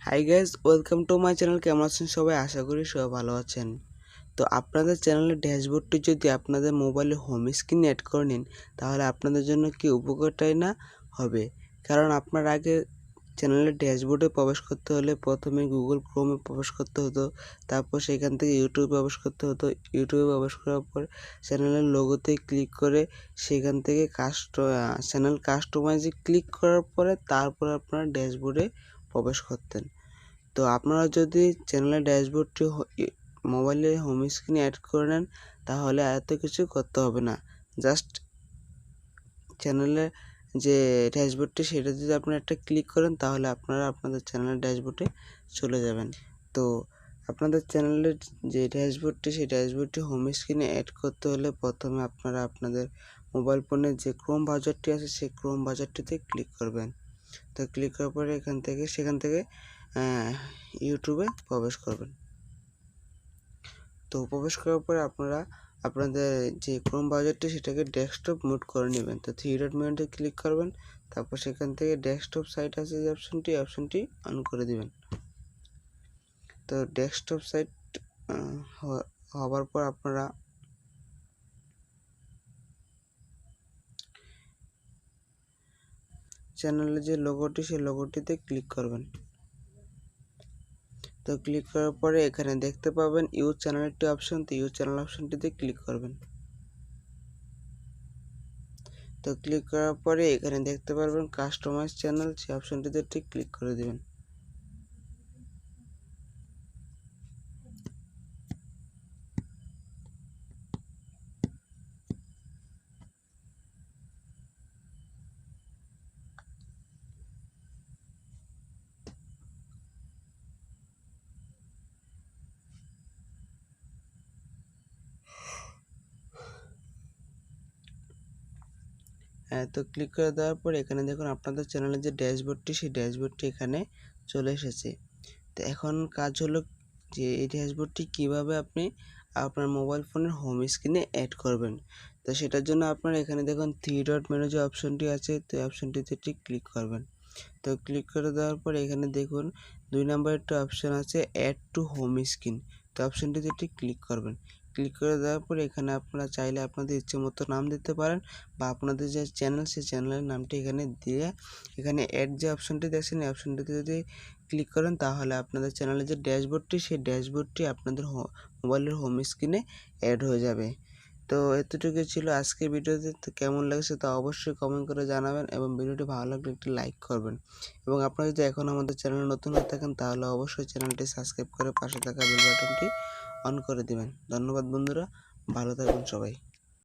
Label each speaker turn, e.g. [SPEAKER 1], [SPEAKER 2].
[SPEAKER 1] Hi guys, welcome to my channel. কেমন আছেন সবাই? আশা করি সবাই ভালো আছেন। তো আপনাদের চ্যানেলের ড্যাশবোর্ডটি যদি আপনাদের মোবাইলে হোম স্ক্রিনে অ্যাড করে নিন, তাহলে আপনাদের জন্য কি উপকারটাই না হবে। কারণ আপনার আগে চ্যানেলের ড্যাশবোর্ডে প্রবেশ করতে হলে প্রথমে গুগল ক্রোমে প্রবেশ করতে হতো, তারপর সেখান থেকে ইউটিউবে প্রবেশ করতে হতো। ইউটিউবে প্রবেশ করার পর চ্যানেলের লোগোতে ক্লিক করে সেখান থেকে চ্যানেল কাস্টমাইজে ক্লিক করার পরে তারপর আপনারা ড্যাশবোর্ডে প্রবেশ করতেন। তো আপনারা যদি চ্যানেলের ড্যাশবোর্ডটি মোবাইলে হোম স্ক্রিনে অ্যাড করে নেন, তাহলে এত কিছু করতে হবে না। জাস্ট চ্যানেলের যে ড্যাশবোর্ডটি সেটা যদি আপনারা একটা ক্লিক করেন, তাহলে আপনারা আপনাদের চ্যানেলের ড্যাশবোর্ডে চলে যাবেন। তো আপনাদের চ্যানেলের যে ড্যাশবোর্ডটি সেই ড্যাশবোর্ডটি হোম স্ক্রিনে অ্যাড করতে হলে প্রথমে আপনারা আপনাদের মোবাইল ফোনের যে ক্রোম ব্রাউজারটি আছে সেই ক্রোম ব্রাউজারটিতে ক্লিক করবেন। তো ক্লিক করার পরে সেখান থেকে ইউটিউবে প্রবেশ করবেন। তো প্রবেশ করার পরে আপনারা আপনাদের যে ক্রোম ব্রাউজারটি সেটাকে ডেস্কটপ মোড করে নেবেন। তো 3 ডট মেনুতে ক্লিক করবেন, তারপর সেখান থেকে ডেস্কটপ সাইট আছে যে অপশনটি অন করে দিবেন। তো ডেস্কটপ সাইট হওয়ার পর আপনারা চ্যানেলের যে লোগোটি সেই লোগোটিতে ক্লিক করবেন। তো ক্লিক করার পরে এখানে দেখতে পাবেন ইউজ চ্যানেল একটি অপশন। তো ইউজ চ্যানেল অপশনটিতে ক্লিক করবেন। তো ক্লিক করার পরে এখানে দেখতে পারবেন কাস্টমাইজ চ্যানেল, সেই অপশনটিতে ঠিক ক্লিক করে দিবেন। তো ক্লিক করে দেওয়ার পর এখানে দেখুন আপনাদের চ্যানেলের যে ড্যাশবোর্ডটি সেই ড্যাশবোর্ডটি এখানে চলে এসেছে। তো এখন কাজ হলো যে এই ড্যাশবোর্ডটি কীভাবে আপনি আপনার মোবাইল ফোনের হোম স্ক্রিনে অ্যাড করবেন। তো সেটার জন্য আপনারা এখানে দেখুন 3 ডট মেনু যে অপশনটি আছে, তো এই অপশনটিতে ঠিক ক্লিক করবেন। তো ক্লিক করে দেওয়ার পর এখানে দেখুন 2 নম্বর একটা অপশন আছে অ্যাড টু হোম স্ক্রিন। তো অপশনটিতে ঠিক ক্লিক করবেন। ক্লিক করে দেওয়ার পর এখানে আপনারা চাইলে আপনাদের ইচ্ছে মতো নাম দিতে পারেন, বা আপনাদের যে চ্যানেল সেই চ্যানেলের নামটি এখানে দিয়ে এখানে অ্যাড যে অপশনটি দেখছেন এই অপশনটিতে যদি ক্লিক করেন, তাহলে আপনাদের চ্যানেলের যে ড্যাশবোর্ডটি সেই ড্যাশবোর্ডটি আপনাদের মোবাইলের হোম স্ক্রিনে অ্যাড হয়ে যাবে। তো এতটুকুই ছিল আজকের ভিডিওতে। তো কেমন লাগছে তা অবশ্যই কমেন্ট করে জানাবেন, এবং ভিডিওটি ভালো লাগলে একটি লাইক করবেন। এবং আপনারা যদি এখন আমাদের চ্যানেলে নতুন হয়ে থাকেন, তাহলে অবশ্যই চ্যানেলটি সাবস্ক্রাইব করে পাশে থাকা বেল বাটনটি অন করে দিবেন। ধন্যবাদ বন্ধুরা, ভালো থাকবেন সবাই।